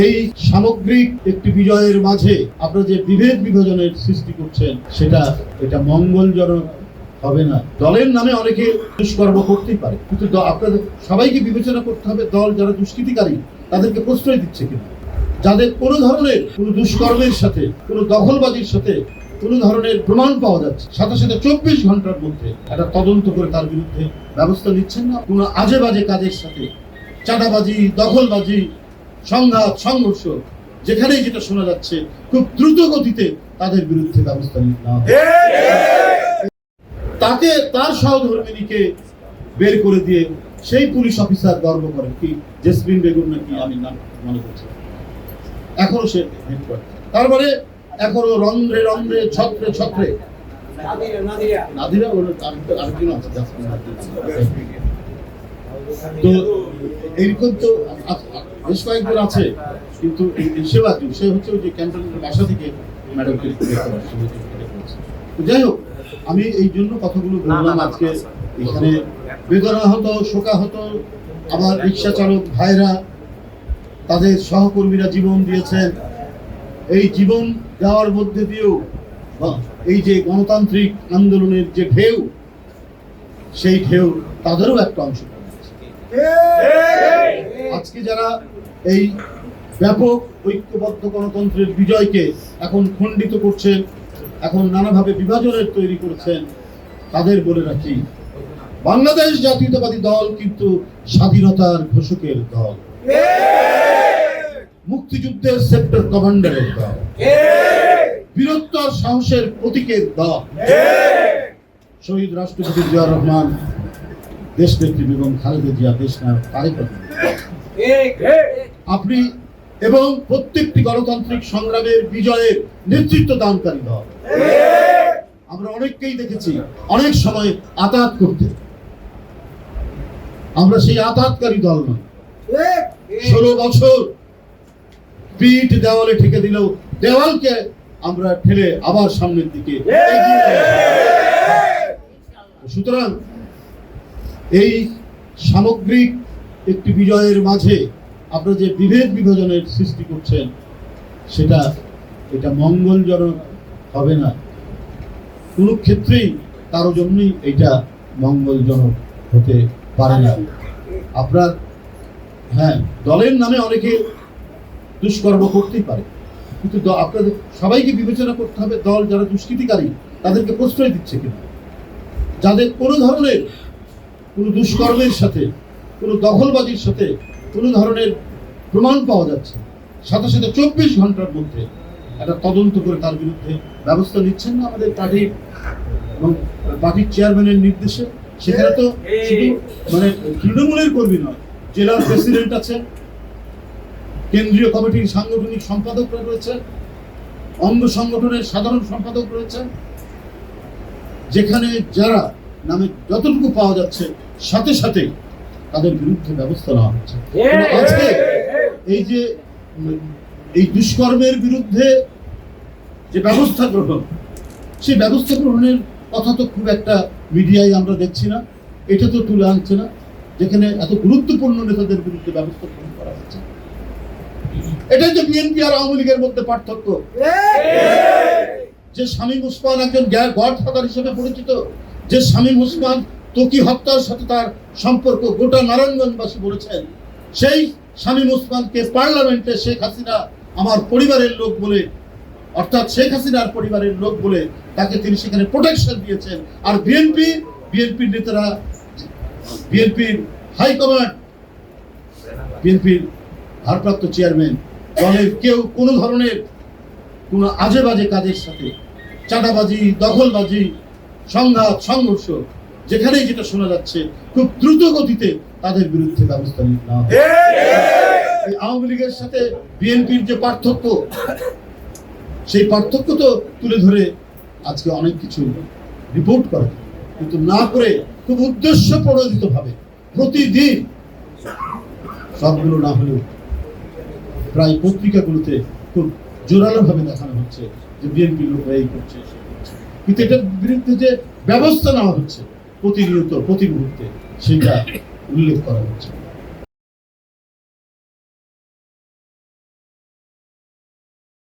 এই সামগ্রিক একটি বিজয়ের মাঝে আপনারা যে বিভেদ বিভাজনের সৃষ্টি করছেন এটা মঙ্গলজনক হবে না। দলের নামে অনেকে দুষ্কর্ম করতেই পারে, কিন্তু আপনাদের সবাইকে বিবেচনা করতে হবে দল যারা দুষ্কৃতিকারী তাদেরকে প্রশ্রয় দিচ্ছে কিনা। যাদের কোনো ধরনের কোনো দুষ্কর্মের সাথে, কোনো দখলবাজির সাথে কোনো ধরনের প্রমাণ পাওয়া যাচ্ছে, সাথে সাথে 24 ঘন্টার মধ্যে একটা তদন্ত করে তার বিরুদ্ধে ব্যবস্থা নিচ্ছেন না। কোনো আজে বাজে কাজের সাথে চাঁদাবাজি, দখলবাজি, সংঘাত, সংঘর্ষ যেখানেই যেটা শোনা যাচ্ছে খুব দ্রুত গতিতে তাদের বিরুদ্ধে ব্যবস্থা নিতে হবে। তাকে তার সহধর্মিনীকে বের করে দিয়ে সেই পুলিশ অফিসার গর্ব করেন কি জেসমিন বেগম নাকি আমি নাম মনে করছি, এখনো সে তার মানে এখনো রন্ধ্রে রন্ধ্রে ছত্রে ছত্রে নাদিরা আরেকজন আছে তো এইরকম তো বেশ কয়েকজন আছে, কিন্তু সে হচ্ছে ওই যে ক্যান্টনমেন্টের বাসা থেকে ম্যাডামকে যাই হোক, আমি এই জন্য কথাগুলো বললাম। আজকে এখানে বেদনা হতো, শোকা হতো, আবার রিক্সা চালক ভাইরা তাদের সহকর্মীরা জীবন দিয়েছেন। এই জীবন দেওয়ার মধ্যে দিয়েও এই যে গণতান্ত্রিক আন্দোলনের যে ঢেউ, সেই ঢেউ তাদেরও একটা অংশ। আজকে যারা এই ব্যাপক ঐক্যবদ্ধ গণতন্ত্রের বিজয়কে এখন খণ্ডিত করছেন, এখন নানাভাবে বিভাজনের তৈরি করছেন, তাদের বলে রাখি বাংলাদেশ জাতীয়তাবাদী দল কিন্তু স্বাধীনতার ঘোষকের দল, মুক্তিযুদ্ধের সেক্টর কমান্ডারের দল, বীরত্বর সাহসের প্রতীকের দল। শহীদ রাষ্ট্রপতি জিয়াউর রহমান, দেশনেত্রী বেগম খালেদা জিয়া, দেশনায়ক তারেক রহমান, আপনি এবং প্রত্যেকটি গণতান্ত্রিক সংগ্রামের বিজয়ের নেতৃত্ব দানকারী দল। আমরা অনেককেই দেখেছি অনেক সময় আতাত করতে, আমরা সেই আতাতকারী দল নয়। 16 বছর পিঠ দেওয়ালে ঠেকে দিলেও দেওয়ালকে আমরা ঠেলে আবার সামনের দিকে এগিয়ে যাই। সুতরাং এই সামগ্রিক একটি বিজয়ের মাঝে আপনারা যে বিভেদ বিভাজনের সৃষ্টি করছেন এটা মঙ্গলজনক হবে না। কোনো ক্ষেত্রেই কারো জন্যই এটা মঙ্গলজনক হতে পারে না। আপনার দলের নামে অনেকে দুষ্কর্ম করতেই পারে, কিন্তু আপনাদের সবাইকে বিবেচনা করতে হবে দল যারা দুষ্কৃতিকারী তাদেরকে প্রশ্রয় দিচ্ছে কিনা। যাদের কোনো ধরনের কোনো দুষ্কর্মের সাথে, কোনো দখলবাজির সাথে কোনো ধরনের প্রমাণ পাওয়া যাচ্ছে, সাথে সাথে 24 ঘন্টার মধ্যে একটা তদন্ত করে তার বিরুদ্ধে ব্যবস্থা নিচ্ছেন না আমাদের পার্টি এবং পার্টির চেয়ারম্যানের নির্দেশে। সেখানে তো শুধু মানে তৃণমূলের কর্মী নয়, জেলার প্রেসিডেন্ট আছেন, কেন্দ্রীয় কমিটির সাংগঠনিক সম্পাদকরা রয়েছে, অঙ্গ সংগঠনের সাধারণ সম্পাদক রয়েছে, যেখানে যারা নামে যতটুকু পাওয়া যাচ্ছে সাথে সাথে তাদের বিরুদ্ধে ব্যবস্থা নেওয়া হচ্ছে। আজকে এই যে এই দুষ্কর্মের বিরুদ্ধে যে ব্যবস্থা গ্রহণ, সেই ব্যবস্থা গ্রহণের কথা তো খুব একটা মিডিয়ায় আমরা দেখছি না, এটা তো তুলে আনছে না, যেখানে এত গুরুত্বপূর্ণ নেতাদের বিরুদ্ধে ব্যবস্থা গ্রহণ করা হচ্ছে। এটাই তো বিএনপি আর আওয়ামী লীগের মধ্যে পার্থক্য। যে শামীম ওসমান একজন গডফাদার হিসেবে পরিচিত, যে শামীম ওসমান ত্বকী হত্যার সাথে তার সম্পর্ক গোটা নারায়ণগঞ্জবাসী বলেছেন, সেই শামীম ওসমানকে পার্লামেন্টে শেখ হাসিনা আমার পরিবারের লোক বলে, অর্থাৎ শেখ হাসিনার পরিবারের লোক বলে তাকে তিনি সেখানে প্রোটেকশন দিয়েছেন। আর বিএনপির নেতারা, বিএনপির হাইকমান্ড, বিএনপির ভারপ্রাপ্ত চেয়ারম্যান, দলের কেউ কোনো ধরনের কোনো আজে বাজে কাজের সাথে চাঁদাবাজি, দখলবাজি, সংঘাত, সংঘর্ষ যেখানেই যেটা শোনা যাচ্ছে খুব দ্রুত গতিতে তাদের বিরুদ্ধে ব্যবস্থা নিতে হবে। আওয়ামী লীগের সাথে বিএনপির যে পার্থক্য, সেই পার্থক্য তো তুলে ধরে আজকে অনেক কিছু রিপোর্ট করে, কিন্তু না করে খুব উদ্দেশ্য প্রণোদিত ভাবে প্রতিদিন, সবগুলো না হলেও প্রায় পত্রিকাগুলোতে খুব জোরালো ভাবে দেখানো হচ্ছে যে বিএনপির লোকরা এই করছে, কিন্তু এটার বিরুদ্ধে যে ব্যবস্থা নেওয়া হচ্ছে প্রতিনিয়ত প্রতি মুহূর্তে সেটা উল্লেখ করা হচ্ছে।